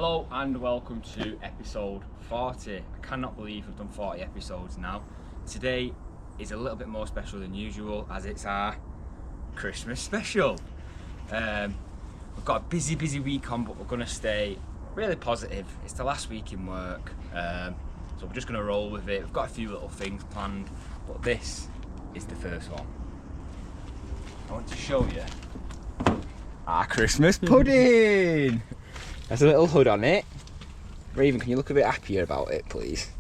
Hello and welcome to episode 40. I cannot believe we've done 40 episodes now. Today is a little bit more special than usual as it's our Christmas special. We've got a busy week on, but we're going to stay really positive. It's the last week in work, so we're just going to roll with it. We've got a few little things planned, but this is the first one. I want to show you our Christmas pudding. There's a little hood on it. Raven, can you look a bit happier about it, please?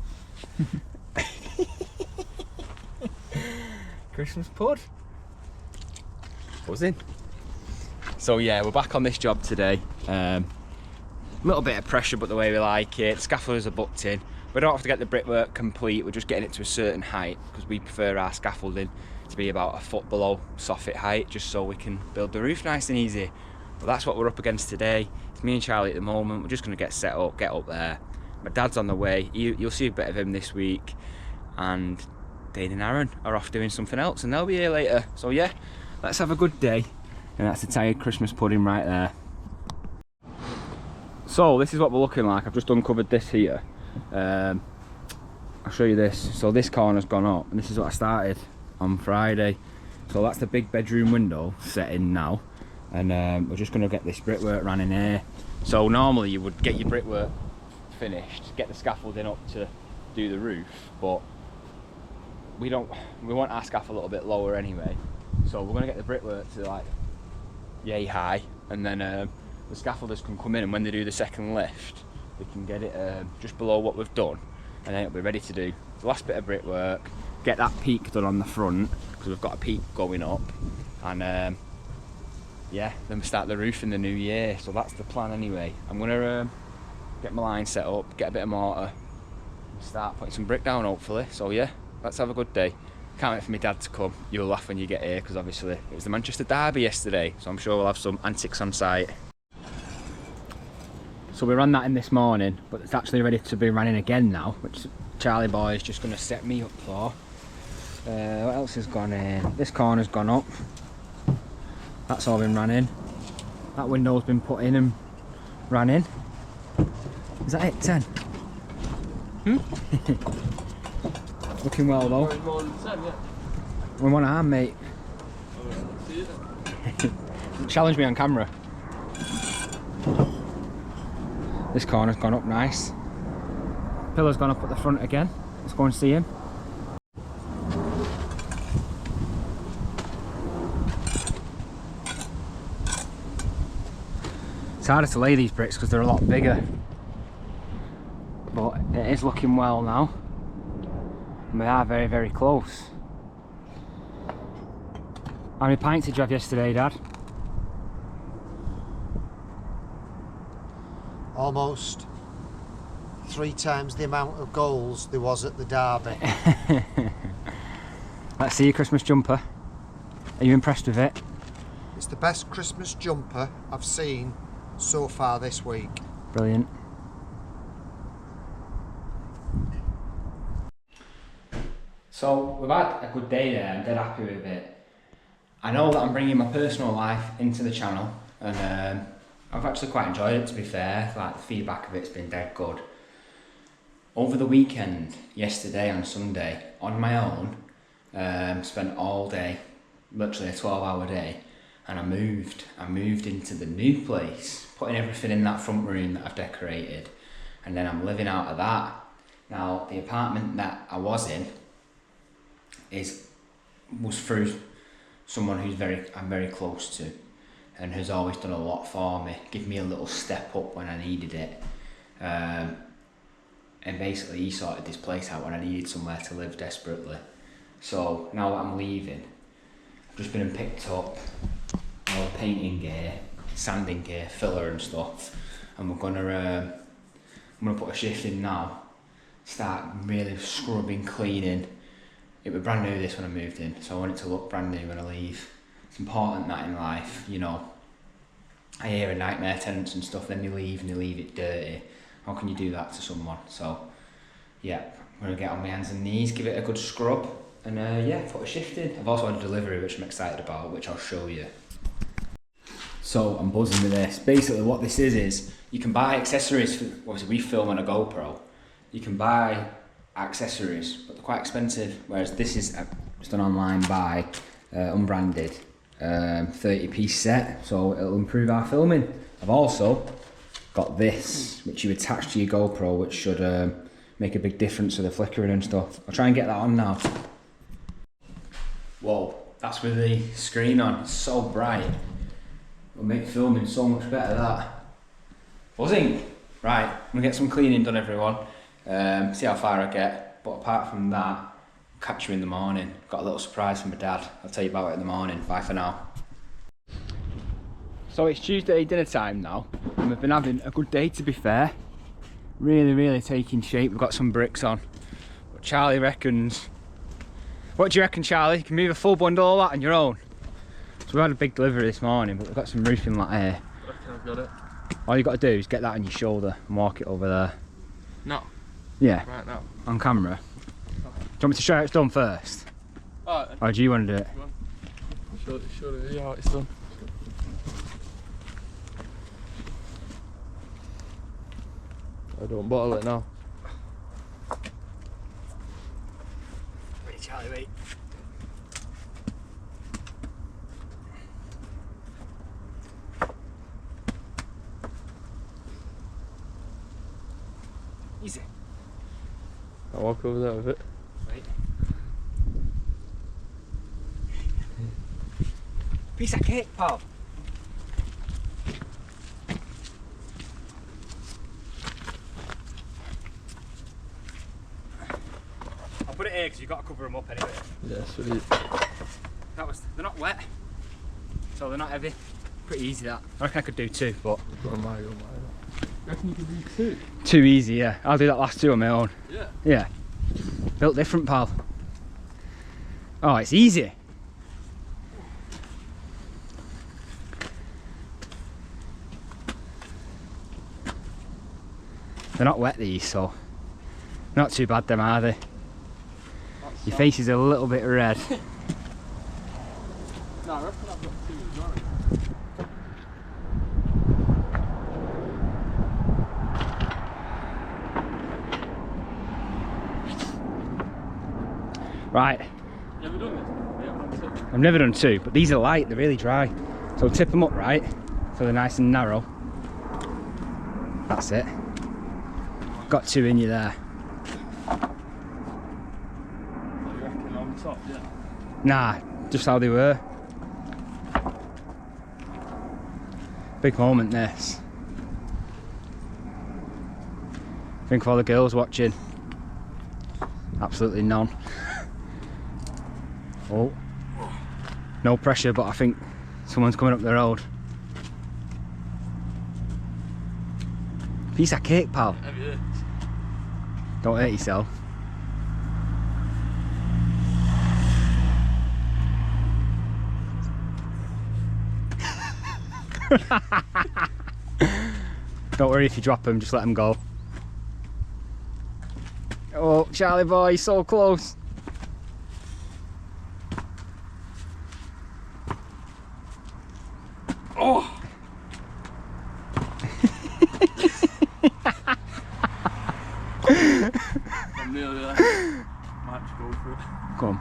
Christmas pud. Buzzing. So yeah, we're back on this job today. A little bit of pressure, but the way we like it. Scaffolders are booked in. We don't have to get the brickwork complete. We're just getting it to a certain height because we prefer our scaffolding to be about a foot below soffit height, just so we can build the roof nice and easy. But that's what we're up against today. It's me and Charlie at the moment. We're just going to get set up, get up there. My dad's on the way. You'll see a bit of him this week. And Dane and Aaron are off doing something else and they'll be here later. So yeah, let's have a good day. And that's the tired Christmas pudding right there. So this is what we're looking like. I've just uncovered this here. I'll show you this. So this corner's gone up and this is what I started on Friday. So that's the big bedroom window set in now. And we're just going to get this brickwork ran in here. So normally you would get your brickwork finished, get the scaffolding up to do the roof, but we want our scaffold a little bit lower anyway. So we're going to get the brickwork to like yay high, and then the scaffolders can come in, and when they do the second lift they can get it just below what we've done, and then it'll be ready to do the last bit of brickwork, get that peak done on the front because we've got a peak going up, and yeah, then we start the roof in the new year. So that's the plan anyway. I'm gonna get my line set up, get a bit of mortar, and start putting some brick down hopefully. So yeah, let's have a good day. Can't wait for my dad to come. You'll laugh when you get here because obviously it was the Manchester derby yesterday, so I'm sure we'll have some antics on site. So we ran that in this morning, but it's actually ready to be running again now, which Charlie boy is just going to set me up for. What else has gone in? This corner's gone up. That's all been ran in. That window's been put in and ran in. Is that it, 10? Looking well though. More than 10, yeah. We're on arm, mate. Challenge me on camera. This corner's gone up nice. Pillar's gone up at the front again. Let's go and see him. It's harder to lay these bricks because they're a lot bigger, but it is looking well now, and we are very close. How many pints did you have yesterday, Dad? Almost 3 times the amount of goals there was at the derby. Let's see your Christmas jumper. Are you impressed with it? It's the best Christmas jumper I've seen so far this week. Brilliant. So we've had a good day there. I'm dead happy with it. I know that I'm bringing my personal life into the channel, and I've actually quite enjoyed it, to be fair. Like, the feedback of it's been dead good. Over the weekend, yesterday on Sunday, on my own, spent all day, literally a 12-hour day, and I moved into the new place, putting everything in that front room that I've decorated, and then I'm living out of that. Now, the apartment that I was in was through someone I'm very close to, and has always done a lot for me, give me a little step up when I needed it. And basically he sorted this place out when I needed somewhere to live desperately. So now that I'm leaving, I've just been and picked up all the painting gear, sanding gear, filler and stuff, and I'm gonna put a shift in now, start really scrubbing, cleaning. It was brand new this when I moved in, so I want it to look brand new when I leave. It's important that in life, you know. I hear a nightmare tenants and stuff, then they leave and they leave it dirty. How can you do that to someone? So yeah, I'm gonna get on my hands and knees, give it a good scrub, and yeah, put a shift in. I've also had a delivery which I'm excited about, which I'll show you. So I'm buzzing with this. Basically what this is you can buy accessories for, obviously we film on a GoPro. You can buy accessories, but they're quite expensive. Whereas this is just an online buy, unbranded, 30-piece set. So it'll improve our filming. I've also got this, which you attach to your GoPro, which should make a big difference to the flickering and stuff. I'll try and get that on now. Whoa, that's with the screen on. It's so bright. It'll make filming so much better, that. Buzzing. Right, I'm gonna get some cleaning done, everyone. See how far I get. But apart from that, I'll catch you in the morning. Got a little surprise from my dad. I'll tell you about it in the morning. Bye for now. So it's Tuesday dinner time now, and we've been having a good day, to be fair. Really taking shape. We've got some bricks on. But Charlie reckons... What do you reckon, Charlie? You can move a full bundle of that on your own? So we had a big delivery this morning, but we've got some roofing lat here. I reckon I've got it. All you got to do is get that on your shoulder and walk it over there. No. Yeah. Right now. On camera. Do you want me to show how it's done first? Alright. Or do you want to do it? Show you how it's done. I don't bottle it now. Wait, Charlie, wait. Easy. I'll walk over there with it. Wait. Piece of cake, pal. I'll put it here because you've got to cover them up anyway. Yeah, sweet. They're not wet, so they're not heavy. Pretty easy that. I reckon I could do two, but... Oh my. You reckon you can do two? Too easy, yeah. I'll do that last two on my own. Yeah. Yeah. Built different, pal. Oh, it's easy. They're not wet, these, so not too bad, them, are they? Your face is a little bit red. No, I reckon I've got two as well. Right. You ever done this? Yeah, I've done two. I've never done two, but these are light, they're really dry. So tip them up, right? So they're nice and narrow. That's it. Got two in you there. What you reckon on top, yeah? Nah, just how they were. Big moment, this. Think of all the girls watching. Absolutely none. Oh, no pressure, but I think someone's coming up the road. Piece of cake, pal. Heavy this. Don't hurt yourself. Don't worry if you drop them, just let them go. Oh, Charlie boy, so close. Oh! I'm nearly there. Might just go for it. Come on.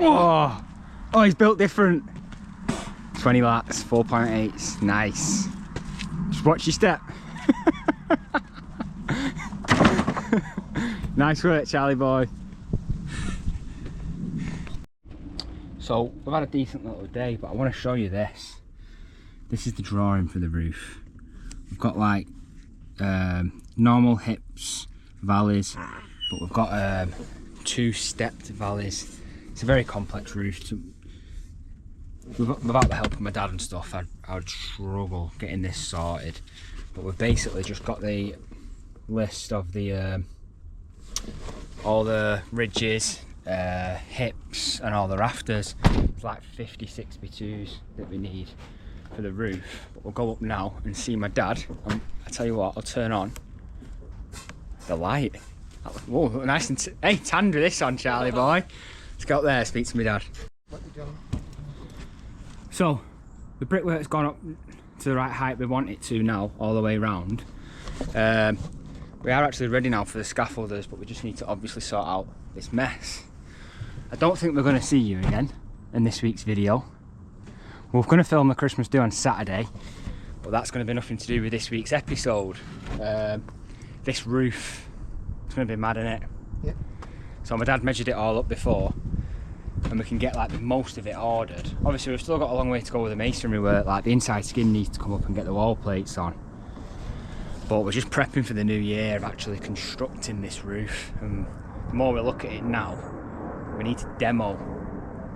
Oh! Oh, he's built different. 20 lats, 4.8s, nice. Just watch your step. Nice work, Charlie boy. So, we've had a decent little day, but I want to show you this. This is the drawing for the roof. We've got like normal hips, valleys, but we've got two stepped valleys. It's a very complex roof. Without the help of my dad and stuff, I'd struggle getting this sorted. But we've basically just got the list of the all the ridges, hips and all the rafters. It's like 50 6x2s that we need for the roof. But we'll go up now and see my dad, and I tell you what, I'll turn on the light. Whoa, nice and hey, tanned with this on, Charlie boy. Let's go up there, speak to my dad. So, the brickwork's gone up to the right height we want it to now, all the way around. We are actually ready now for the scaffolders, but we just need to obviously sort out this mess. I don't think we're going to see you again in this week's video. We're going to film the Christmas do on Saturday, but that's going to be nothing to do with this week's episode. This roof, it's going to be mad, innit? Yeah. So my dad measured it all up before, and we can get like the most of it ordered. Obviously we've still got a long way to go with the masonry work, like the inside skin needs to come up and get the wall plates on. But we're just prepping for the new year of actually constructing this roof. And the more we look at it now, we need to demo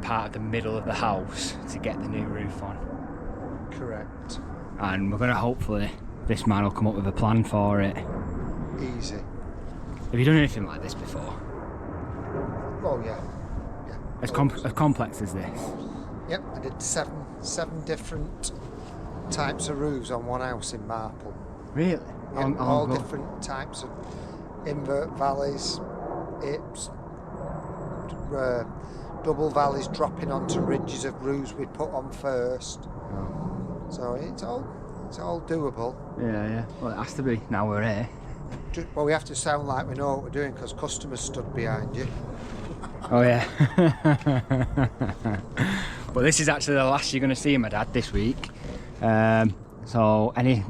part of the middle of the house to get the new roof on. Correct. And we're going to hopefully, this man will come up with a plan for it. Easy. Have you done anything like this before? Oh yeah. Yeah. As complex as this? Yep, I did seven different types of roofs on one house in Marple. Really? Yeah, all different types of invert valleys, hips, double valleys dropping onto ridges of roofs we put on first. Oh. So it's all doable. Yeah. Well, it has to be now we're here. Well, we have to sound like we know what we're doing because customers stood behind you. Oh yeah. Well, this is actually the last you're going to see my dad this week. So any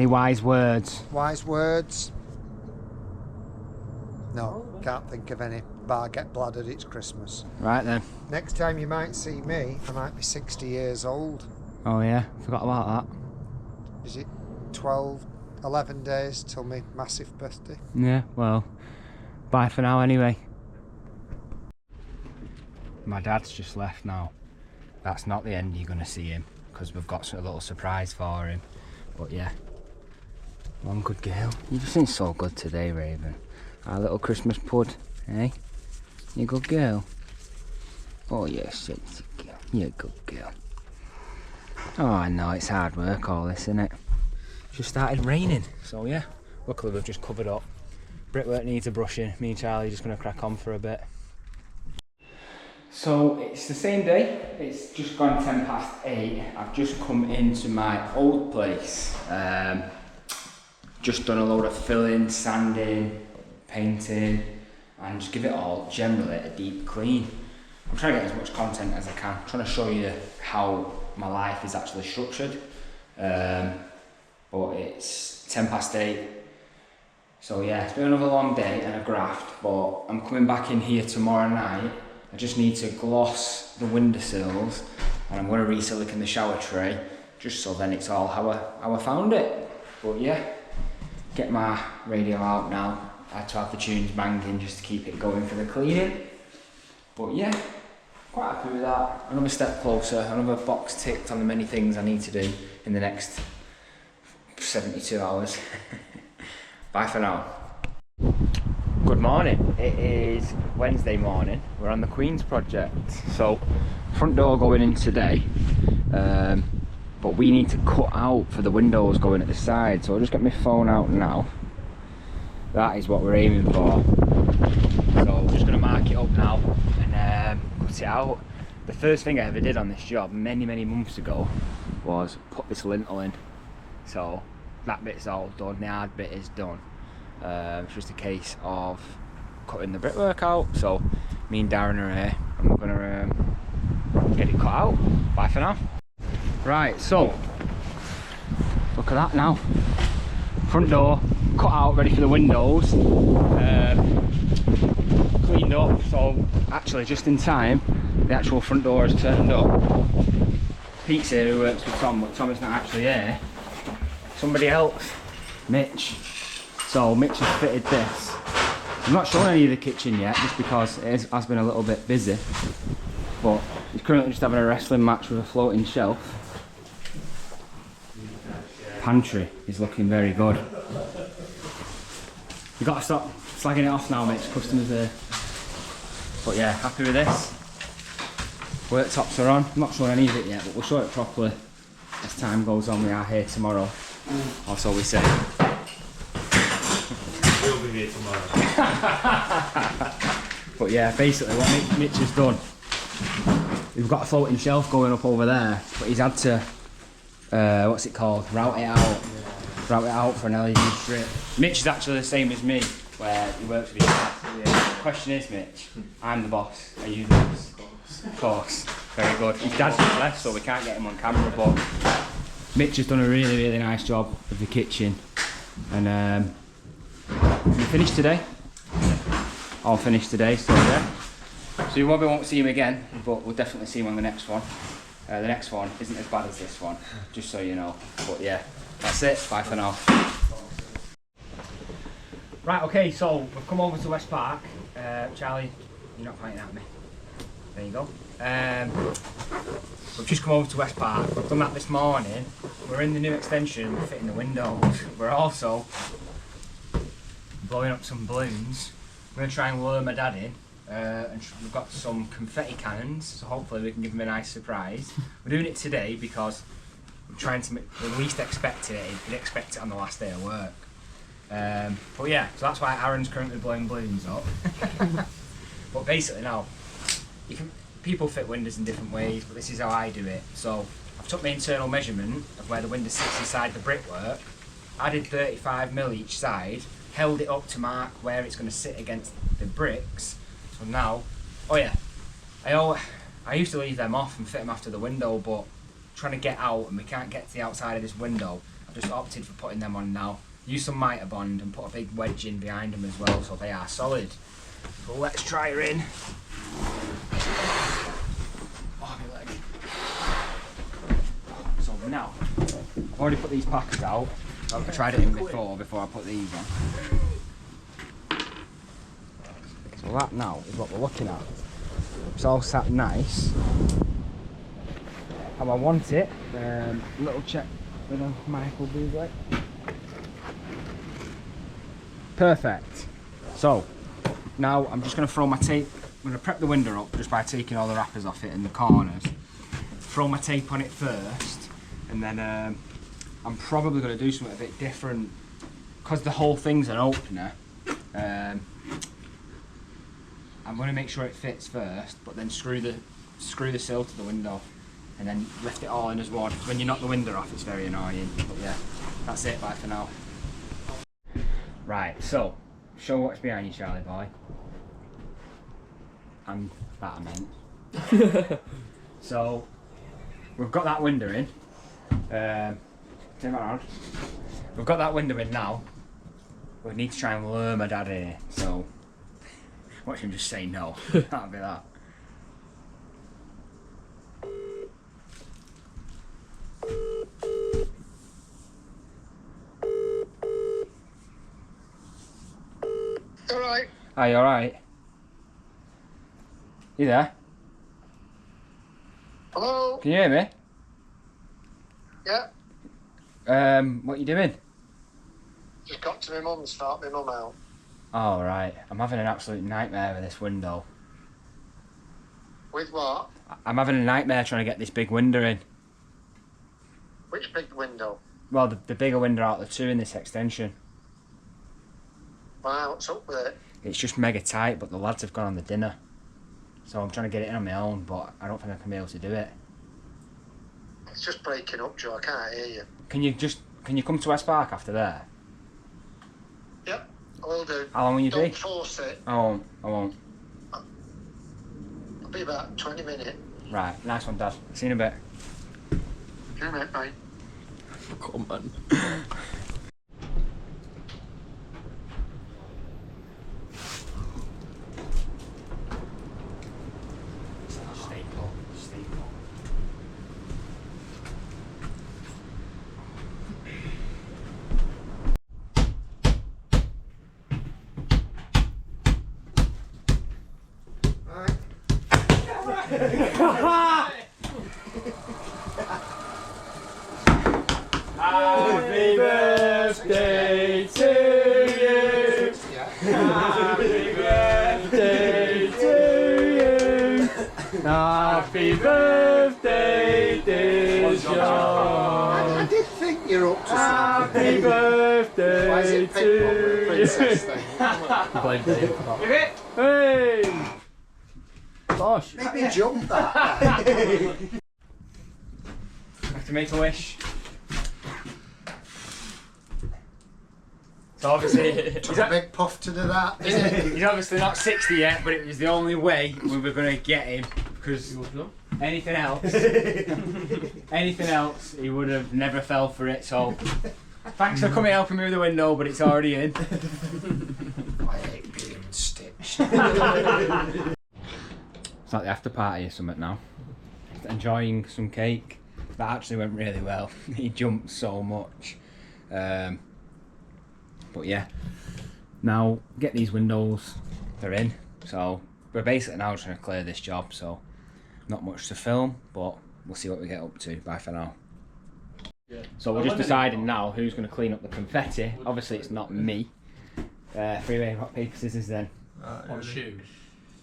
wise words? Wise words? No, can't think of any. Bar get bladdered, it's Christmas. Right then. Next time you might see me, I might be 60 years old. Oh yeah, forgot about that. Is it 11 days till my massive birthday? Yeah, well, bye for now anyway. My dad's just left now. That's not the end you're going to see him, because we've got a little surprise for him. But yeah, one good girl. You've just been so good today, Raven. Our little Christmas pud, eh? You a good girl? Oh yes, you're a good girl. Oh I know, it's hard work all this, isn't it? Just started raining, so yeah. Luckily we've just covered up. Brickwork needs a brushing. Me and Charlie are just going to crack on for a bit. So it's the same day, it's just gone 8:10. I've just come into my old place. Just done a load of filling, sanding, painting, and just give it all generally a deep clean. I'm trying to get as much content as I can. I'm trying to show you how my life is actually structured. But it's 8:10. So yeah, it's been another long day and a graft, but I'm coming back in here tomorrow night. I just need to gloss the windowsills, and I'm going to re-silicon the shower tray, just so then it's all how I found it. But yeah, get my radio out now. I had to have the tunes banging just to keep it going for the cleaning. But yeah, quite happy with that. Another step closer, another box ticked on the many things I need to do in the next 72 hours. Bye for now. Good morning. It is Wednesday morning. We're on the Queen's project. So, front door going in today. But we need to cut out for the windows going at the side. So I'll just get my phone out now. That is what we're aiming for. So I'm just going to mark it up now and cut it out. The first thing I ever did on this job many months ago was put this lintel in. So that bit's all done, the hard bit is done. It's just a case of cutting the brickwork out. So me and Darren are here and we're going to get it cut out. Bye for now. Right, so look at that now. Front door cut out, ready for the windows, cleaned up, so actually just in time the actual front door has turned up. Pete's here who works with Tom, but Tom is not actually here. Somebody else, Mitch. So Mitch has fitted this. I'm not showing any of the kitchen yet just because it has been a little bit busy, but he's currently just having a wrestling match with a floating shelf. Pantry is looking very good. You've got to stop slagging it off now, Mitch, customers here. But yeah, happy with this. Worktops are on. I'm not showing any of it yet, but we'll show it properly as time goes on. We are here tomorrow, or so we say. We'll be here tomorrow. But yeah, basically what Mitch has done, we've got a floating shelf going up over there, but he's had to what's it called? Route it out. Route it out for an LED strip. Mitch is actually the same as me, where he works with his dad. Yeah. Question is, Mitch, I'm the boss. Are you the boss? Of course. Very good. His dad's just left, so we can't get him on camera, but Mitch has done a really, really nice job of the kitchen. And we finished today. All finished today, so yeah. So you probably won't see him again, but we'll definitely see him on the next one. The next one isn't as bad as this one, just so you know. But yeah, that's it. Bye for now. Right, okay, so we've come over to West Park. Charlie, you're not pointing at me. There you go. We've just come over to West Park. We've done that this morning. We're in the new extension, we're fitting the windows. We're also blowing up some balloons. We're going to try and lure my dad in. And we've got some confetti cannons, so hopefully we can give him a nice surprise. We're doing it today because we're trying to make the least expect it. He'd expect it on the last day of work. But yeah, so that's why Aaron's currently blowing balloons up. But basically now, people fit windows in different ways, but this is how I do it. So I've took my internal measurement of where the window sits inside the brickwork, added 35mm each side, held it up to mark where it's going to sit against the bricks. So now, oh yeah, I used to leave them off and fit them after the window, but trying to get out and we can't get to the outside of this window, I've just opted for putting them on now. Use some mitre bond and put a big wedge in behind them as well, so they are solid. So let's try her in. Oh, my leg. So now, I've already put these packers out. I tried it in before I put these on. So that now is what we're looking at. It's all sat nice. How I want it. Little check with a Michael Bublé. Perfect. So now I'm just going to throw my tape. I'm going to prep the window up just by taking all the wrappers off it in the corners. Throw my tape on it first, and then I'm probably going to do something a bit different because the whole thing's an opener. I'm going to make sure it fits first, but then screw the sill to the window, and then lift it all in as one. When you knock the window off, it's very annoying. But yeah, that's it. Bye for now. Right, so show what's behind you, Charlie boy. And that I meant. So we've got that window in. Turn that around. We've got that window in now. We need to try and lure my dad in here. So watch him just say no. That'll be that. Alright. Are you alright? You there? Hello? Can you hear me? Yeah. What you doing? Just got to my mum's, start my mum out. Oh right, I'm having an absolute nightmare with this window. With what? I'm having a nightmare trying to get this big window in. Which big window? Well, the bigger window out of the two in this extension. Wow, what's up with it? It's just mega tight, but the lads have gone on the dinner. So I'm trying to get it in on my own, but I don't think I can be able to do it. It's just breaking up, Joe, I can't hear you. Can you come to West Park after there? Yep, I will do. How long will you be? Don't force it. I won't. I'll be about 20 minutes. Right, nice one, Dad. See you in a bit. Okay, mate, bye. Come on. Happy birthday to you. Happy birthday to you. Happy birthday, dear John. I did think you're up to something. Happy birthday Why is it pink one with a princess thing? Blame Dave for that. Hey! Gosh. Maybe jump that. I have to make a wish. So obviously, Took a big puff to do that. he's obviously not 60 yet, but it was the only way we were going to get him, because anything else, he would have never fell for it. So thanks for coming helping me with the window, but it's already in. I hate being stitched. It's like the after party or something now. Enjoying some cake. That actually went really well. He jumped so much. But yeah, now get these windows, they're in. So we're basically now trying to clear this job, so not much to film, but we'll see what we get up to. Bye for now. So we're just deciding now who's going to clean up the confetti. Obviously it's not me. Freeway, rock, paper, scissors then. What shoe?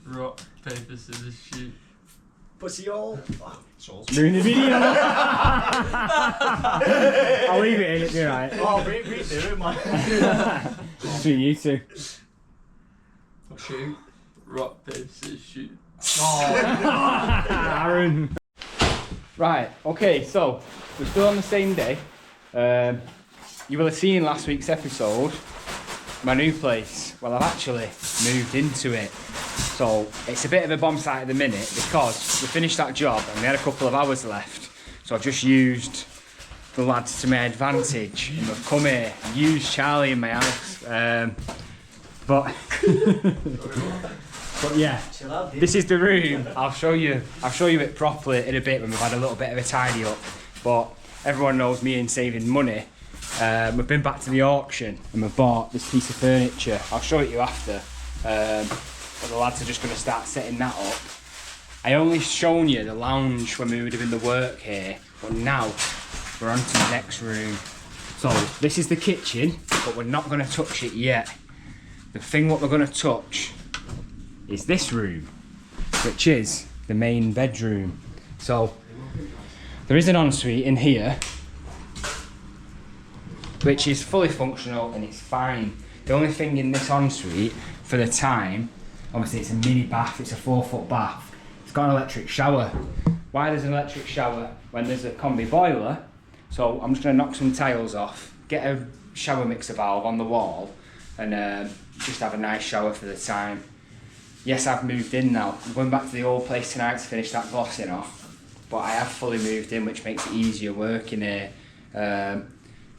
Rock, paper, scissors, shoot. Pussy all. Doing the video. I'll leave it in, it'll be right. Oh, we do it, man. Between you two. Shoot. Rock, paper, scissors, shoot. Aaron. Right, okay, so we're still on the same day. You will have seen last week's episode, my new place. Well, I've actually moved into it. So it's a bit of a bomb site at the minute because we finished that job and we had a couple of hours left. So I've just used the lads to my advantage and we've come here and used Charlie in my house. But yeah, this is the room. I'll show you it properly in a bit when we've had a little bit of a tidy up. But everyone knows me in saving money. We've been back to the auction and we've bought this piece of furniture. I'll show it you after. But the lads are just going to start setting that up. I only shown you the lounge when we were doing the work here, but now we're on to the next room. So this is the kitchen, but we're not going to touch it yet. The thing what we're going to touch is this room, which is the main bedroom. So there is an ensuite in here, which is fully functional and it's fine. The only thing in this ensuite for the time, obviously it's a mini bath, it's a 4-foot bath. It's got an electric shower. Why there's an electric shower when there's a combi boiler? So I'm just going to knock some tiles off, get a shower mixer valve on the wall and just have a nice shower for the time. Yes, I've moved in now. I'm going back to the old place tonight to finish that glossing off. But I have fully moved in, which makes it easier working here.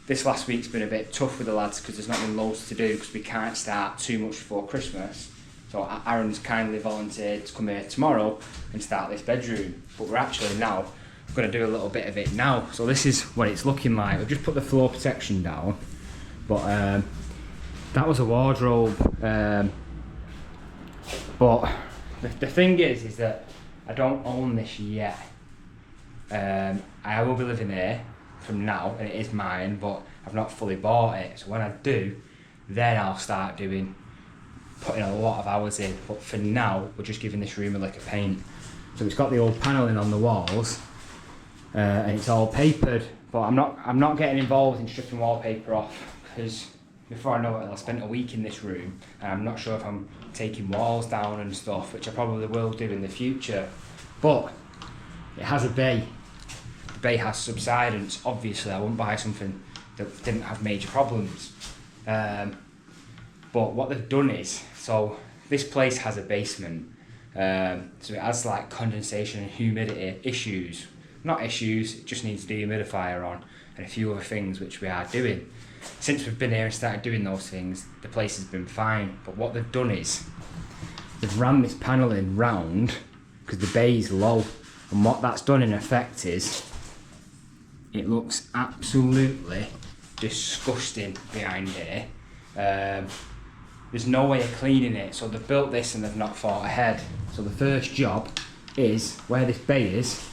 This last week's been a bit tough with the lads because there's not been loads to do because we can't start too much before Christmas. So Aaron's kindly volunteered to come here tomorrow and start this bedroom. But we're actually now going to do a little bit of it now. So this is what it's looking like. We've just put the floor protection down. But that was a wardrobe. But the thing is that I don't own this yet. I will be living here from now and it is mine, but I've not fully bought it. So when I do, then I'll start putting a lot of hours in. But for now, we're just giving this room a lick of paint. So it's got the old panelling on the walls and it's all papered. But I'm not getting involved in stripping wallpaper off because before I know it, I spent a week in this room and I'm not sure if I'm taking walls down and stuff, which I probably will do in the future. But it has a bay. The bay has subsidence. Obviously, I wouldn't buy something that didn't have major problems. But what they've done is, so this place has a basement, so it has like condensation and humidity issues. Not issues, it just needs a dehumidifier on and a few other things which we are doing. Since we've been here and started doing those things, the place has been fine. But what they've done is, they've ran this panelling round because the bay is low. And what that's done in effect is, it looks absolutely disgusting behind here. There's no way of cleaning it, so they've built this and they've not thought ahead. So the first job is where this bay is.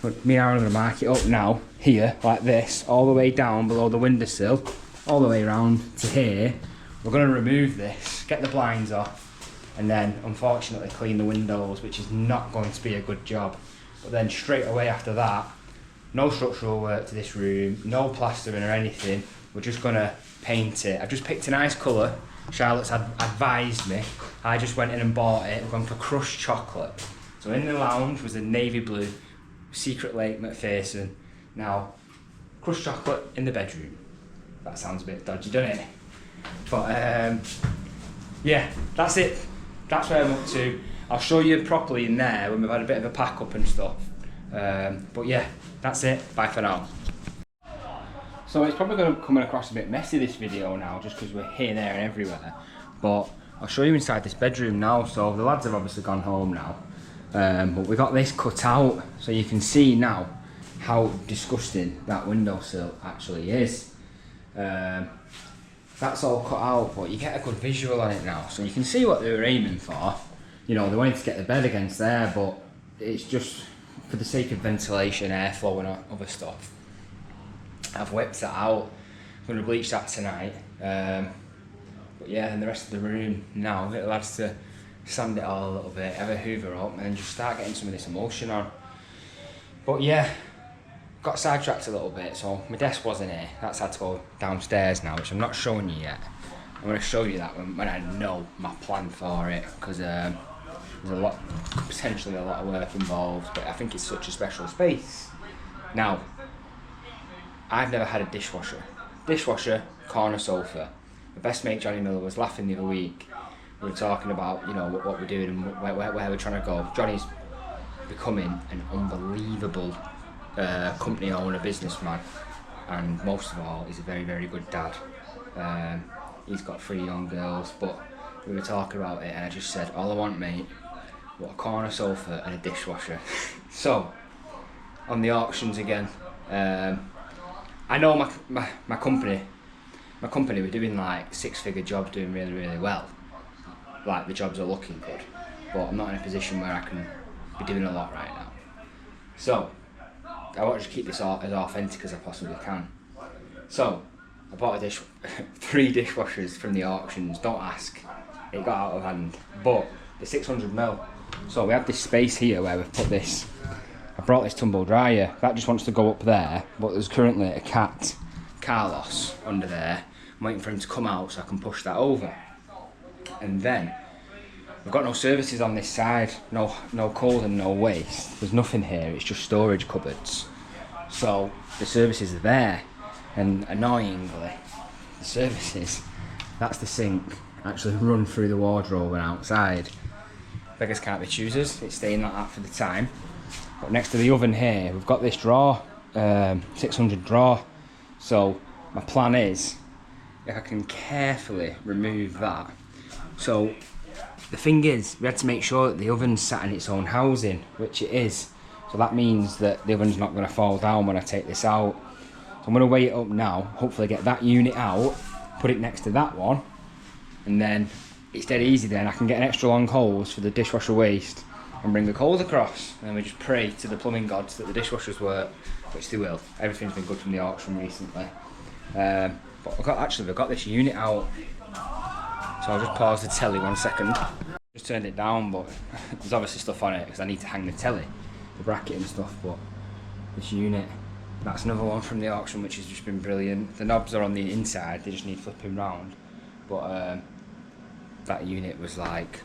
But me and Aaron are going to mark it up now, here, like this, all the way down below the windowsill, all the way around to here. We're going to remove this, get the blinds off, and then unfortunately clean the windows, which is not going to be a good job. But then straight away after that, no structural work to this room, no plastering or anything. We're just going to paint it. I've just picked a nice colour. Charlotte's advised me. I just went in and bought it. We're going for crushed chocolate. So in the lounge was a navy blue Secret Lake McPherson. Now, crushed chocolate in the bedroom. That sounds a bit dodgy, doesn't it? But yeah, that's it. That's where I'm up to. I'll show you properly in there when we've had a bit of a pack up and stuff. But yeah, that's it. Bye for now. So it's probably going to come across a bit messy, this video now, just because we're here, there and everywhere. But I'll show you inside this bedroom now. So the lads have obviously gone home now. But we got this cut out, so you can see now how disgusting that windowsill actually is. That's all cut out, but you get a good visual on it now. So you can see what they were aiming for. You know, they wanted to get the bed against there, but it's just for the sake of ventilation, airflow and other stuff. I've whipped that out. I'm going to bleach that tonight. But yeah, and the rest of the room now, it'll have to sand it all a little bit, have a hoover up, and then just start getting some of this emulsion on. But yeah, got sidetracked a little bit, so my desk wasn't here. That's had to go downstairs now, which I'm not showing you yet. I'm going to show you that when I know my plan for it, because there's potentially a lot of work involved, but I think it's such a special space. Now, I've never had a dishwasher. Dishwasher, corner sofa. My best mate Johnny Miller was laughing the other week. We were talking about, you know, what we're doing and where we're trying to go. Johnny's becoming an unbelievable company owner, businessman, and most of all, he's a very, very good dad. He's got 3 young girls, but we were talking about it and I just said, all I want, mate, what a corner sofa and a dishwasher. So, on the auctions again, I know my company we're doing like 6-figure jobs, doing really, really well. Like the jobs are looking good, but I'm not in a position where I can be doing a lot right now. So I want to just keep this as authentic as I possibly can. So I bought 3 dishwashers from the auctions. Don't ask, it got out of hand, but the 600ml. So we have this space here where we've put this. I brought this tumble dryer. That just wants to go up there, but there's currently a cat, Carlos, under there. I'm waiting for him to come out so I can push that over. And then we've got no services on this side, no cold and no waste. There's nothing here, it's just storage cupboards. So the services are there, and annoyingly, the services, that's the sink, actually run through the wardrobe and outside. Beggars can't be choosers, it's staying like that for the time. But next to the oven here, we've got this drawer, 600 drawer. So my plan is, if I can carefully remove that. So the thing is, we had to make sure that the oven's sat in its own housing, which it is. So that means that the oven's not going to fall down when I take this out. So I'm going to weigh it up now, hopefully get that unit out, put it next to that one, and then it's dead easy then. I can get an extra long hose for the dishwasher waste and bring the coals across. And then we just pray to the plumbing gods that the dishwashers work, which they will. Everything's been good from the auction recently. But we've got this unit out. So I'll just pause the telly 1 second. Just turned it down, but there's obviously stuff on it because I need to hang the telly, the bracket and stuff. But this unit, that's another one from the auction which has just been brilliant. The knobs are on the inside, they just need flipping round. But that unit was like,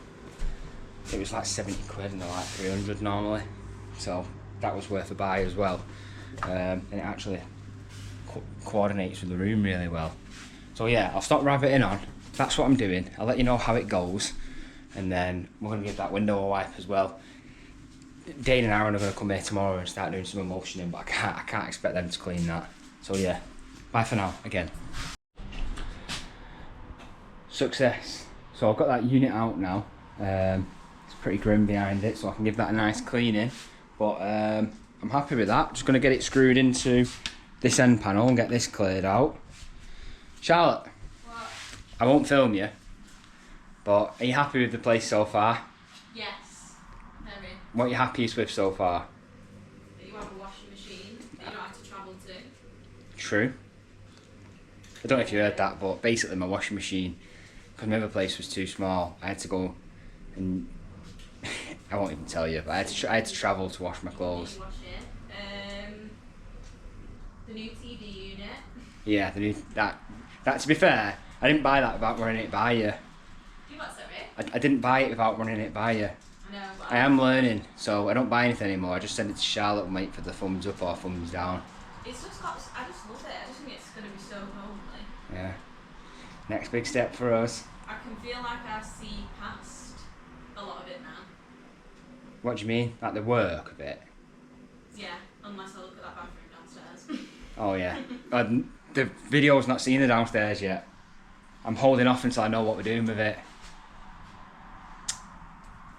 it was like 70 quid and they're like 300 normally. So that was worth a buy as well. And it actually coordinates with the room really well. So yeah, I'll stop rabbiting on. That's what I'm doing. I'll let you know how it goes, and then we're going to give that window a wipe as well. Dane and Aaron are going to come here tomorrow and start doing some emulsioning, but I can't expect them to clean that. So yeah, bye for now again. Success. So I've got that unit out now. It's pretty grim behind it, so I can give that a nice cleaning. But I'm happy with that. Just going to get it screwed into this end panel and get this cleared out. Charlotte. I won't film you, but are you happy with the place so far? Yes, very. What are you happiest with so far? That you have a washing machine that you don't have to travel to. True. I don't know if you heard that, but basically my washing machine, because my other place was too small, I had to go and I won't even tell you, but I had to travel to wash my clothes. Wash it. The new TV unit. Yeah, the new that to be fair, I didn't buy that without running it by you. You got sorry? I didn't buy it without running it by you. I know. But I am learning, so I don't buy anything anymore. I just send it to Charlotte and wait for the thumbs up or thumbs down. It's just got. I just love it. I just think it's going to be so homely. Yeah. Next big step for us. I can feel like I see past a lot of it now. What do you mean? Like the work of it? Yeah, unless I look at that bathroom downstairs. Oh yeah. The video's not seen the downstairs yet. I'm holding off until I know what we're doing with it.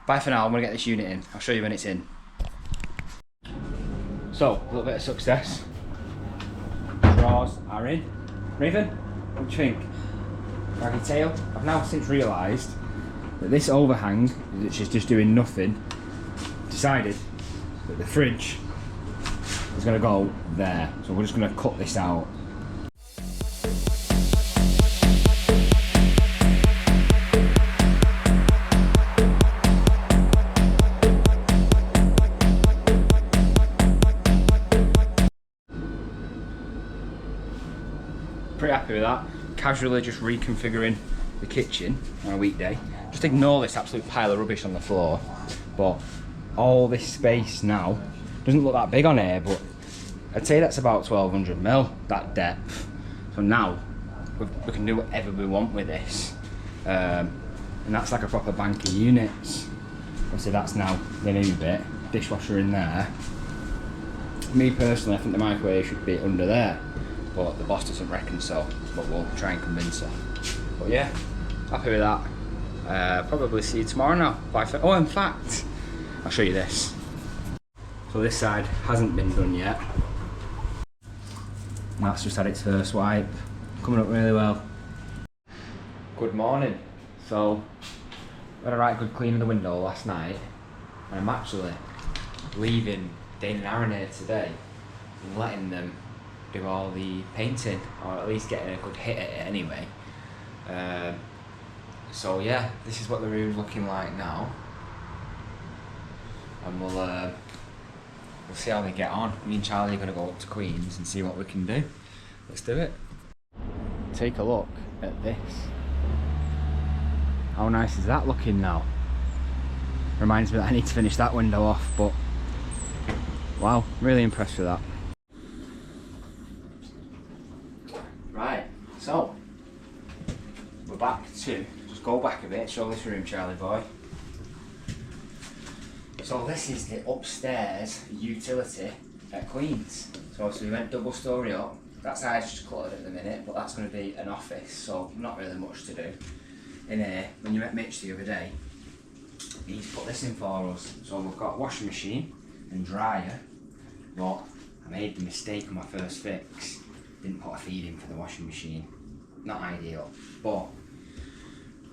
Bye for now, I'm gonna get this unit in. I'll show you when it's in. So, a little bit of success. Drawers are in. Raven, what do you think? Raggy tail. I've now since realised that this overhang, which is just doing nothing, decided that the fridge is going to go there. So we're just going to cut this out. Pretty happy with that. Casually just reconfiguring the kitchen on a weekday. Just ignore this absolute pile of rubbish on the floor. But all this space now doesn't look that big on here, but I'd say that's about 1200 mil, that depth. So now we can do whatever we want with this. And that's like a proper bank of units. Obviously that's now the new bit. Dishwasher in there. Me personally, I think the microwave should be under there. But the boss doesn't reckon so, but we'll try and convince her. But yeah, happy with that. Probably see you tomorrow now. Bye for, oh, in fact, I'll show you this. So this side hasn't been done yet. And that's just had its first wipe. Coming up really well. Good morning. So, we had a right good clean of the window last night. And I'm actually leaving Dane and Aaron here today and letting them do all the painting, or at least getting a good hit at it anyway. So yeah, this is what the room's looking like now, and we'll see how they get on. Me and Charlie are going to go up to Queen's and see what we can do. Let's do it. Take a look at this. How nice is that looking now? Reminds me that I need to finish that window off, but wow, really impressed with that. Right, so we're back to, just go back a bit, show this room, Charlie boy. So this is the upstairs utility at Queen's. So obviously we went double storey up. That side's just cluttered at the minute, but that's going to be an office, so not really much to do. In here, when you met Mitch the other day, he's put this in for us. So we've got washing machine and dryer, but I made the mistake on my first fix. Didn't put a feed in for the washing machine. Not ideal, but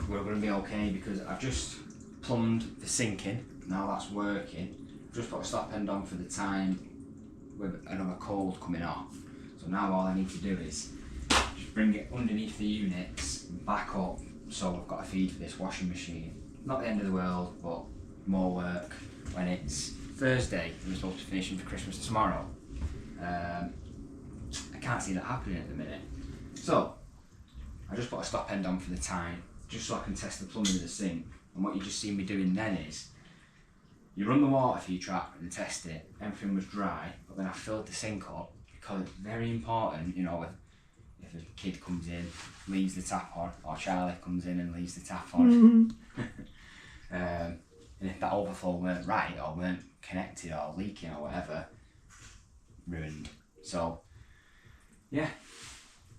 we're going to be okay because I've just plumbed the sink in. Now that's working. I've just put a stop end on for the time with another cold coming off. So now all I need to do is just bring it underneath the units and back up so we've got a feed for this washing machine. Not the end of the world, but more work when it's Thursday and we're supposed to be finishing for Christmas tomorrow. I can't see that happening at the minute. So, I just put a stop end on for the time, just so I can test the plumbing of the sink. And what you just seen me doing then is, you run the water for your trap and test it, everything was dry, but then I filled the sink up, because it's very important, you know, if a kid comes in, leaves the tap on, or Charlie comes in and leaves the tap on. And if that overflow weren't right, or weren't connected, or leaking, or whatever, ruined. So, yeah,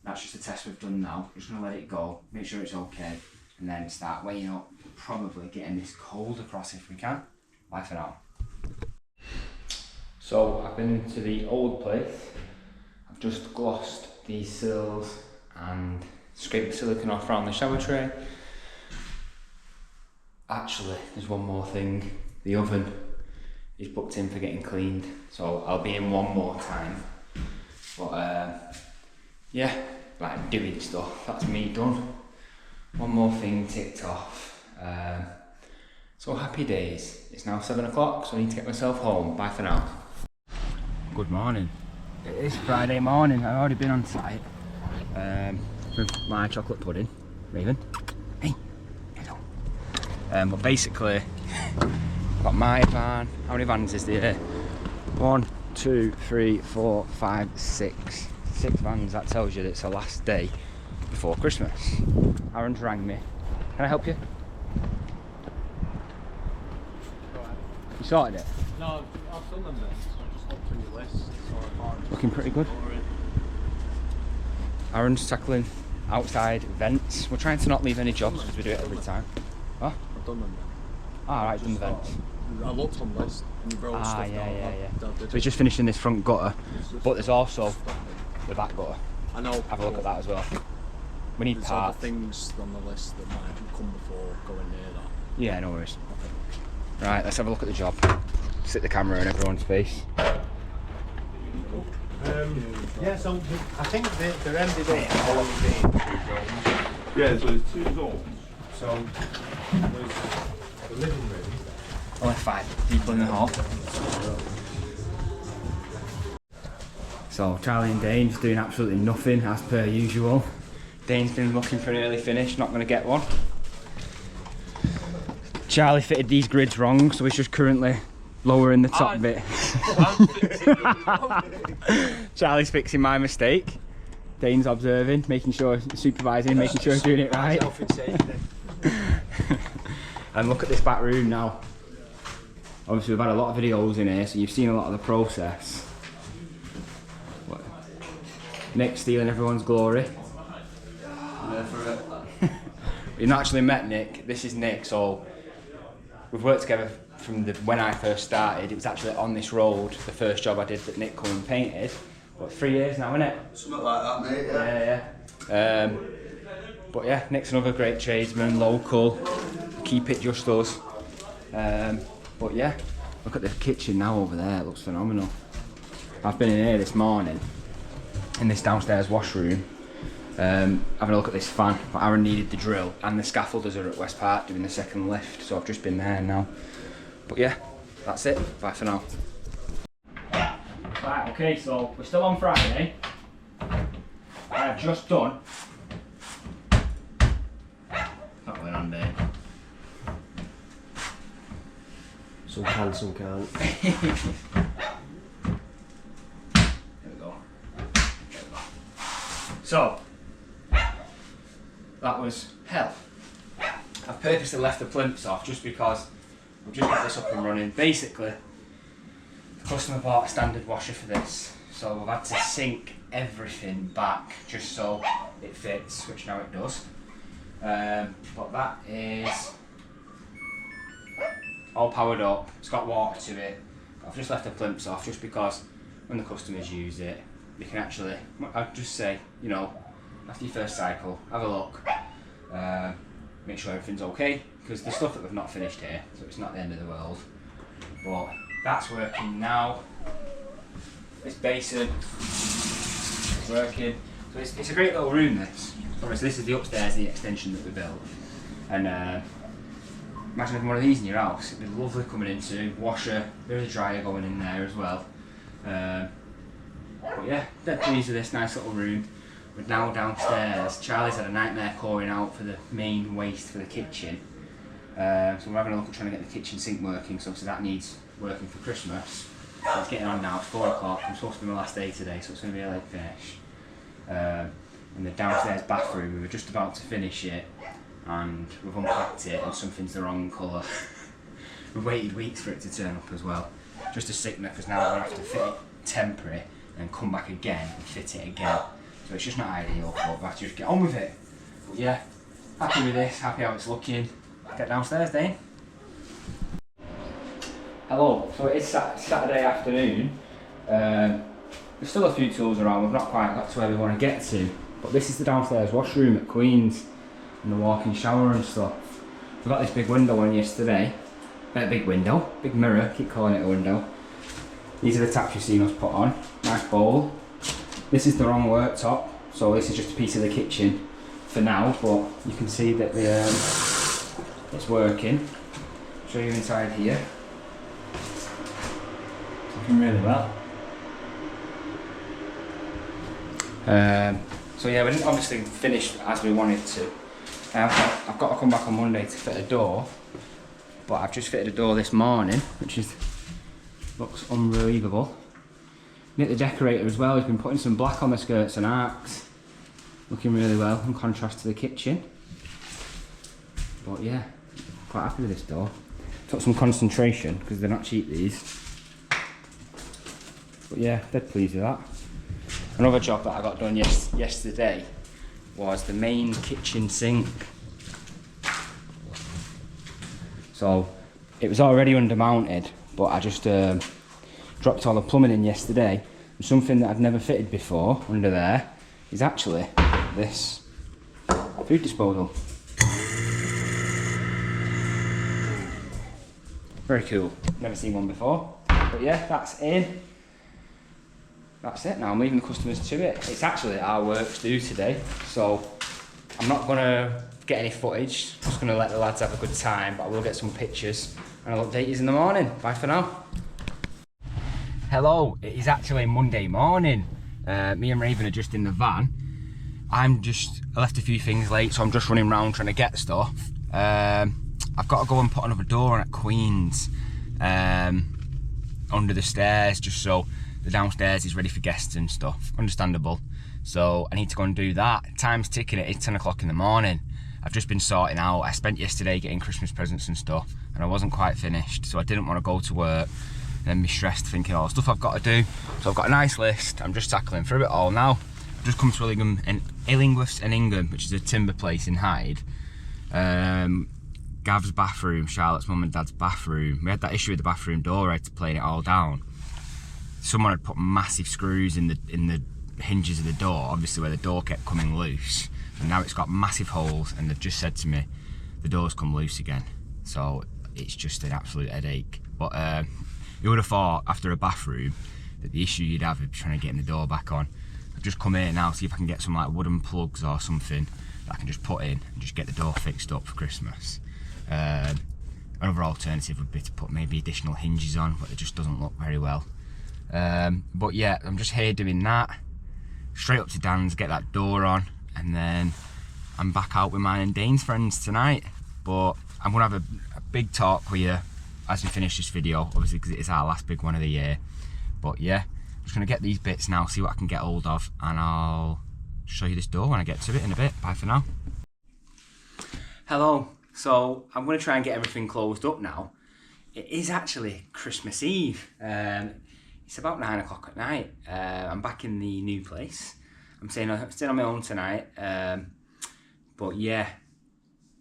that's just a test we've done now. We're just going to let it go, make sure it's okay, and then start weighing up, probably getting this cold across if we can. Bye for now. So I've been to the old place. I've just glossed these sills and scraped the silicone off around the shower tray. Actually, there's one more thing. The oven is booked in for getting cleaned, so I'll be in one more time. But yeah, like doing stuff, that's me done. One more thing ticked off. So happy days. It's now 7 o'clock, so I need to get myself home. Bye for now. Good morning. It is Friday morning. I've already been on site with my chocolate pudding. Raven, hey, hello. But basically, I've got my van. How many vans is there? 1, 2, 3, 4, 5, 6. 6 vans. That tells you that it's the last day before Christmas. Aaron's rang me. Can I help you? You sorted it? No, I've done them then. I've just looked through your list. So Looking pretty good. Aaron's tackling outside vents. We're trying to not leave any jobs because we do it every time. Huh? I've done them then. Ah, right, done the vents. I looked on the list and you wrote stuff Yeah. down. So we're just finishing this front gutter, but there's also the back gutter. I know. Have a look at that as well. We need There's parts. other things on the list that might come before going near that. Yeah, no worries. Right, let's have a look at the job. Sit the camera in everyone's face. Yeah, so I think they're ended up all being Yeah, so there's 2 zones. so there's the living room. Only 5 people in the hall. So Charlie and Dane just doing absolutely nothing as per usual. Dane's been looking for an early finish, not going to get one. Charlie fitted these grids wrong, so he's just currently lowering the top bit. Charlie's fixing my mistake. Dane's observing, making sure, supervising, making sure he's doing it right. And look at this back room now. Obviously we've had a lot of videos in here, so you've seen a lot of the process. What? Nick stealing everyone's glory. I'm there for it. You've not actually met Nick. This is Nick, so we've worked together from when I first started. It was actually on this road, the first job I did that Nick come and painted. What, 3 years now, isn't it? Something like that, mate. Yeah. But yeah, Nick's another great tradesman, local. Keep it just us. But yeah, look at the kitchen now over there. It looks phenomenal. I've been in here this morning, in this downstairs washroom, having a look at this fan. But Aaron needed the drill, and the scaffolders are at West Park doing the second lift, so I've just been there now. But yeah, that's it. Bye for now. Right, okay, so we're still on Friday. I've just done. Not going on there. Some can, some can't. There we go. So, that was hell. I've purposely left the plinths off just because we've just got this up and running. Basically, the customer bought a standard washer for this, so we've had to sink everything back just so it fits, which now it does. But that is all powered up, it's got water to it. I've just left the plinths off just because when the customers use it, they can actually, I'd just say, you know, after your first cycle, have a look, make sure everything's okay, because there's stuff that we've not finished here, so it's not the end of the world. But that's working now. This basin is working. So it's a great little room, this. Obviously this is the upstairs, the extension that we built. And imagine having one of these in your house. It'd be lovely coming into, washer, there's a dryer going in there as well. But yeah, dead pleased with this nice little room. We're now downstairs. Charlie's had a nightmare pouring out for the main waste for the kitchen. So we're having a look at trying to get the kitchen sink working, so obviously that needs working for Christmas. So it's getting on now, it's 4 o'clock, I'm supposed to be my last day today, so it's going to be a late finish. And the downstairs bathroom, we were just about to finish it, and we've unpacked it and something's the wrong colour. We've waited weeks for it to turn up as well. Just a sickener, because now we're going to have to fit it temporary and come back again and fit it again. So it's just not ideal, but we have to just get on with it. But yeah, happy with this, happy how it's looking. Get downstairs, Dane. Hello, so it is Saturday afternoon. There's still a few tools around, we've not quite got to where we want to get to. But this is the downstairs washroom at Queen's, and the walk-in shower and stuff. We got this big window on yesterday. Big window, big mirror, keep calling it a window. These are the taps you've seen us put on. Nice bowl. This is the wrong worktop, so this is just a piece of the kitchen for now, but you can see that the it's working. Show you inside here. It's looking really well. So yeah, we didn't obviously finish as we wanted to. I've got to come back on Monday to fit a door, but I've just fitted a door this morning, which looks unbelievable. Nick the decorator as well, he's been putting some black on the skirts and arcs. looking really well in contrast to the kitchen. But yeah, quite happy with this door. Took some concentration because they're not cheap, these. But yeah, dead pleased with that. Another job that I got done yesterday was the main kitchen sink. So it was already undermounted, but I just dropped all the plumbing in yesterday. And something that I've never fitted before under there is actually this food disposal. Very cool, never seen one before. But yeah, that's in. That's it now, I'm leaving the customers to it. It's actually our work to do today, so I'm not gonna get any footage, just gonna let the lads have a good time, but I will get some pictures and I'll update you in the morning. Bye for now. Hello, it is actually Monday morning. Me and Raven are just in the van. I left a few things late, so I'm just running around trying to get stuff. I've got to go and put another door on at Queen's under the stairs, just so the downstairs is ready for guests and stuff. Understandable. So I need to go and do that. Time's ticking, it is 10 o'clock in the morning. I've just been sorting out. I spent yesterday getting Christmas presents and stuff, and I wasn't quite finished, so I didn't want to go to work and then be stressed thinking all the stuff I've got to do. So I've got a nice list. I'm just tackling through it all now. I've just come to Illingworths and Ingham, which is a timber place in Hyde. Gav's bathroom, Charlotte's mum and dad's bathroom. We had that issue with the bathroom door. I had to plane it all down. Someone had put massive screws in the hinges of the door, obviously where the door kept coming loose, and now it's got massive holes, and they've just said to me the door's come loose again. So it's just an absolute headache. But you would have thought after a bathroom that the issue you'd have is trying to get the door back on. I've just come here now, see if I can get some like wooden plugs or something that I can just put in and just get the door fixed up for Christmas. Another alternative would be to put maybe additional hinges on, but it just doesn't look very well. But yeah, I'm just here doing that. Straight up to Dan's, get that door on, and then I'm back out with mine and Dane's friends tonight. But I'm gonna have a big talk with you as we finish this video, obviously because it is our last big one of the year. But yeah, I'm just gonna get these bits now, see what I can get hold of, and I'll show you this door when I get to it in a bit. Bye for now. Hello. So I'm going to try and get everything closed up now. It is actually Christmas Eve. It's about 9 o'clock at night. I'm back in the new place. I'm staying on my own tonight. But yeah,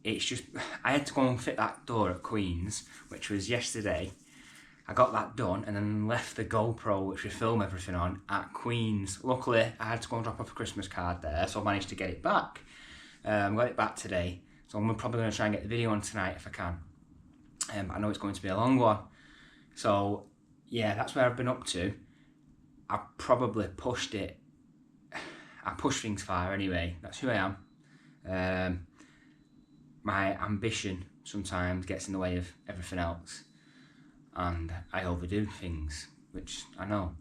it's just, I had to go and fit that door at Queen's, which was yesterday. I got that done and then left the GoPro, which we film everything on, at Queen's. Luckily, I had to go and drop off a Christmas card there, so I managed to get it back. Got it back today. So I'm probably going to try and get the video on tonight if I can. I know it's going to be a long one. So yeah, that's where I've been up to. I probably pushed it. I push things far anyway. That's who I am. My ambition sometimes gets in the way of everything else. And I overdo things, which I know.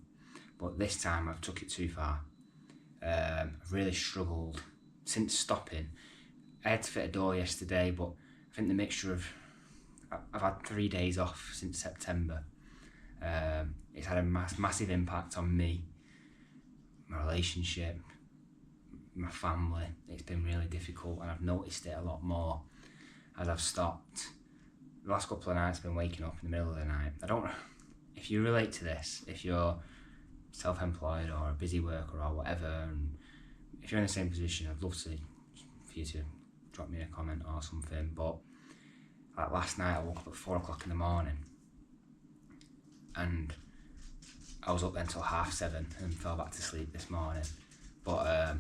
But this time I've took it too far. I've really struggled since stopping. I had to fit a door yesterday, but I think the mixture of, I've had 3 days off since September. It's had a massive impact on me, my relationship, my family. It's been really difficult, and I've noticed it a lot more as I've stopped. The last couple of nights I've been waking up in the middle of the night. I don't, if you relate to this, if you're self-employed or a busy worker or whatever, and if you're in the same position, I'd love for you to drop me a comment or something. But like last night I woke up at 4 o'clock in the morning and I was up then till 7:30 and fell back to sleep this morning. But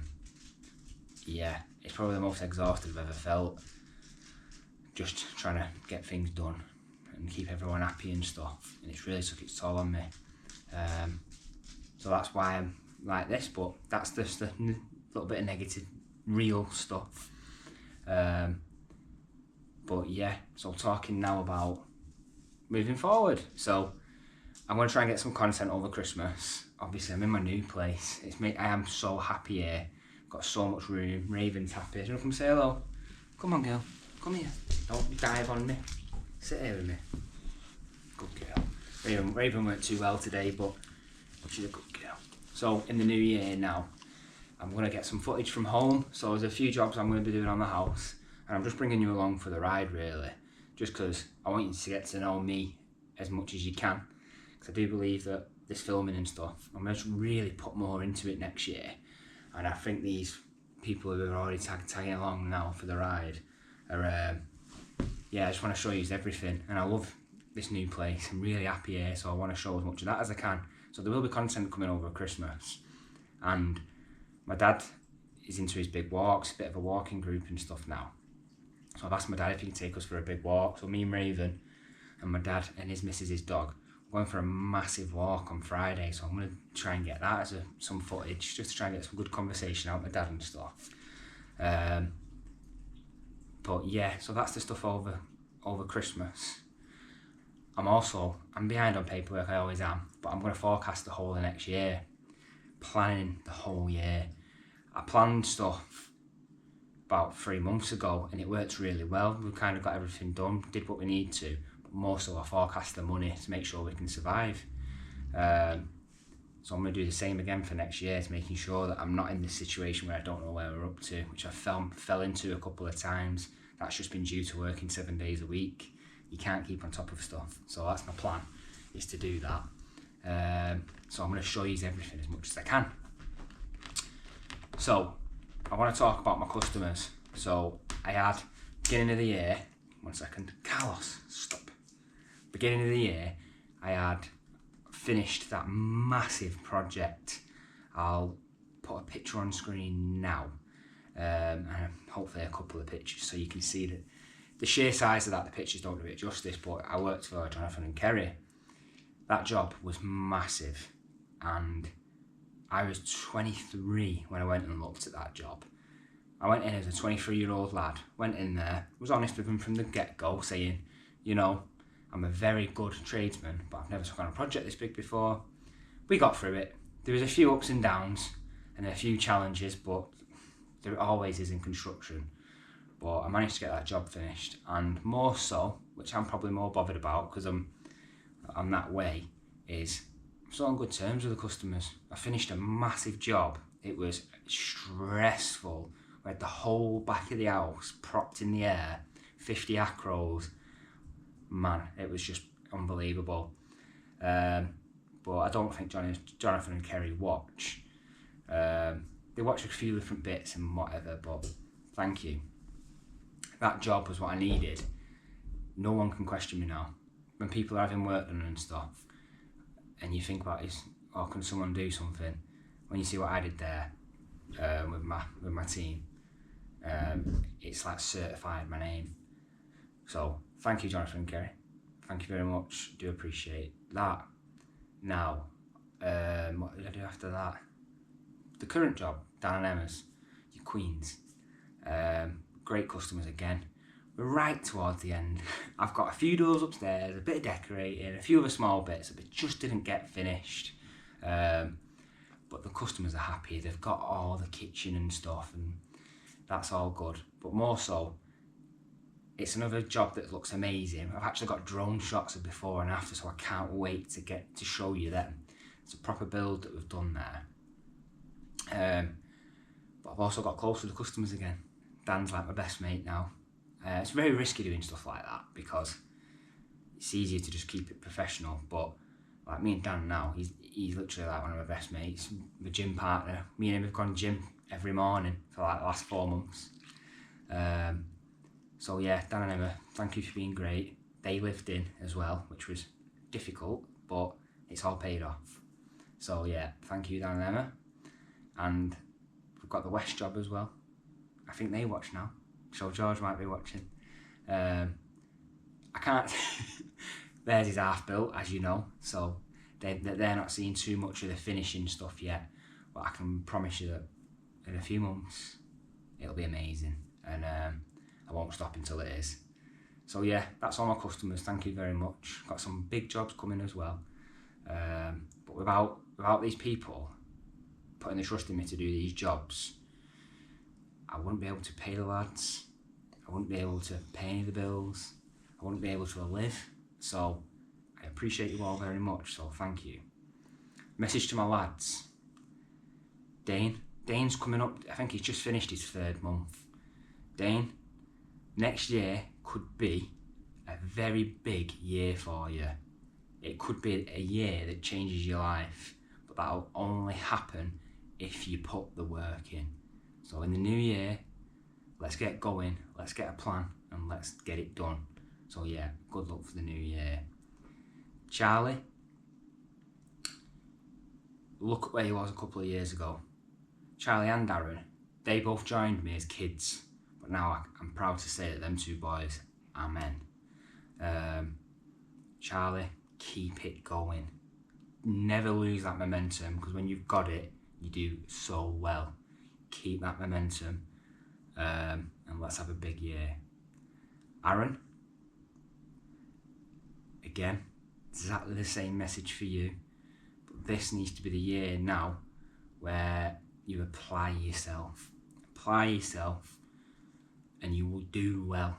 yeah, it's probably the most exhausted I've ever felt, just trying to get things done and keep everyone happy and stuff, and it's really took its toll on me. So that's why I'm like this, but that's just a little bit of negative real stuff. But yeah, so talking now about moving forward. So I'm going to try and get some content over Christmas. Obviously I'm in my new place. I am so happy here. I've got so much room. Raven's happy. Do you want to come say hello? Come on girl, come here. Don't dive on me. Sit here with me. Good girl. Raven weren't too well today, but she's a good girl. So in the new year now, I'm going to get some footage from home. So there's a few jobs I'm going to be doing on the house, and I'm just bringing you along for the ride really, just because I want you to get to know me as much as you can, because I do believe that this filming and stuff, I'm going to really put more into it next year, and I think these people who are already tagging along now for the ride are, yeah, I just want to show you everything, and I love this new place. I'm really happy here, so I want to show as much of that as I can. So there will be content coming over Christmas, and my dad is into his big walks, a bit of a walking group and stuff now. So I've asked my dad if he can take us for a big walk. So me and Raven and my dad and his missus, his dog, we're going for a massive walk on Friday. So I'm going to try and get that as some footage, just to try and get some good conversation out with my dad and stuff. But yeah, so that's the stuff over Christmas. I'm behind on paperwork, I always am, but I'm going to forecast the whole of next year, planning the whole year. I planned stuff about 3 months ago and it worked really well. We kind of got everything done, did what we need to, but more so I forecast the money to make sure we can survive. So I'm going to do the same again for next year, to making sure that I'm not in this situation where I don't know where we're up to, which I fell into a couple of times. That's just been due to working 7 days a week. You can't keep on top of stuff, so that's my plan, is to do that. So I'm going to show you everything as much as I can. So I want to talk about my customers. So I had, beginning of the year, 1 second, Carlos, stop. Beginning of the year, I had finished that massive project. I'll put a picture on screen now, and hopefully a couple of pictures so you can see that the sheer size of that. The pictures don't do it justice, but I worked for Jonathan and Kerry. That job was massive, and I was 23 when I went and looked at that job. I went in as a 23-year-old lad, went in there, was honest with him from the get-go, saying, you know, I'm a very good tradesman, but I've never took on a project this big before. We got through it. There was a few ups and downs and a few challenges, but there always is in construction. But I managed to get that job finished, and more so, which I'm probably more bothered about because I'm that way, is I'm still on good terms with the customers. I finished a massive job. It was stressful. We had the whole back of the house propped in the air, 50 acros. Man, it was just unbelievable. But I don't think Jonathan and Kerry watch. They watch a few different bits and whatever, but thank you. That job was what I needed. No one can question me now. When people are having work done and stuff, and you think about it, oh, can someone do something? When you see what I did there with my team, it's like certified my name. So thank you, Jonathan and Kerry. Thank you very much. Do appreciate that. Now, what did I do after that? The current job, Dan and Emma's, your queens. Great customers again. We're right towards the end. I've got a few doors upstairs, a bit of decorating, a few other small bits that just didn't get finished. But the customers are happy. They've got all the kitchen and stuff, and that's all good. But more so, it's another job that looks amazing. I've actually got drone shots of before and after, so I can't wait to show you them. It's a proper build that we've done there. But I've also got close to the customers again. Dan's like my best mate now. It's very risky doing stuff like that because it's easier to just keep it professional. But like me and Dan now, he's literally like one of my best mates, my gym partner. Me and him have gone gym every morning for like the last 4 months. So yeah, Dan and Emma, thank you for being great. They lived in as well, which was difficult, but it's all paid off. So yeah, thank you, Dan and Emma. And we've got the West job as well. I think they watch now, so George might be watching. I can't. Theirs is half built, as you know, so they're not seeing too much of the finishing stuff yet. But I can promise you that in a few months it'll be amazing, and I won't stop until it is. So yeah, that's all my customers. Thank you very much. Got some big jobs coming as well. But without these people putting the trust in me to do these jobs, I wouldn't be able to pay the lads. I wouldn't be able to pay any of the bills. I wouldn't be able to live. So I appreciate you all very much. So thank you. Message to my lads. Dane, Dane's coming up, I think he's just finished his 3rd month. Dane, next year could be a very big year for you. It could be a year that changes your life, but that'll only happen if you put the work in. So in the new year, let's get going, let's get a plan, and let's get it done. So yeah, good luck for the new year. Charlie, look at where he was a couple of years ago. Charlie and Darren, they both joined me as kids, but now I'm proud to say that them 2 boys are men. Charlie, keep it going. Never lose that momentum, because when you've got it, you do so well. Keep that momentum, and let's have a big year. Aaron, again, exactly the same message for you, but this needs to be the year now where you apply yourself, and you will do well.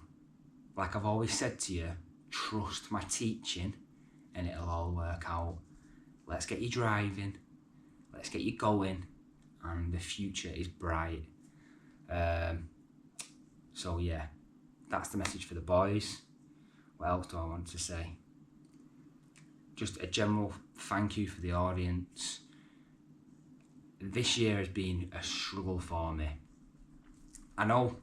Like I've always said to you, trust my teaching and it'll all work out. Let's get you driving, let's get you going, and the future is bright. So yeah, that's the message for the boys. What else do I want to say? Just a general thank you for the audience. This year has been a struggle for me. I know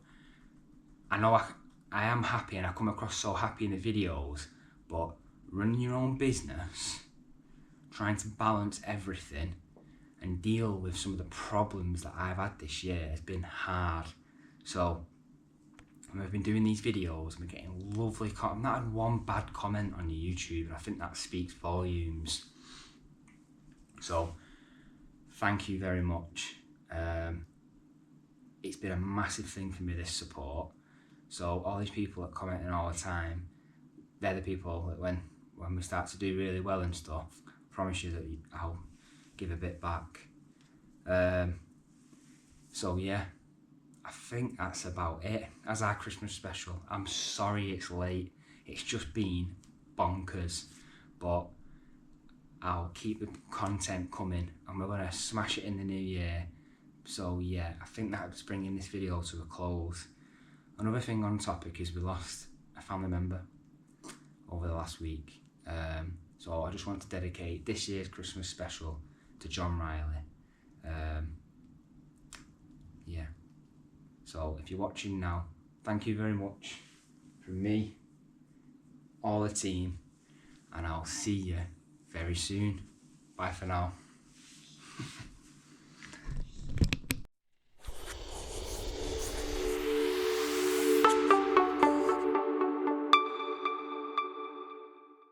I am happy, and I come across so happy in the videos, but running your own business, trying to balance everything and deal with some of the problems that I've had this year has been hard. So I've been doing these videos, I'm getting lovely I've not had one bad comment on YouTube, and I think that speaks volumes. So thank you very much. It's been a massive thing for me, this support. So all these people that comment in all the time, they're the people that when we start to do really well and stuff, I promise you that I'll give a bit back. So yeah, I think that's about it as our Christmas special. I'm sorry it's late, it's just been bonkers, but I'll keep the content coming and we're going to smash it in the new year. So yeah, I think that's bringing this video to a close. Another thing on topic is we lost a family member over the last week. So I just want to dedicate this year's Christmas special to John Riley. Yeah. So if you're watching now, thank you very much from me, all the team, and I'll see you very soon. Bye for now.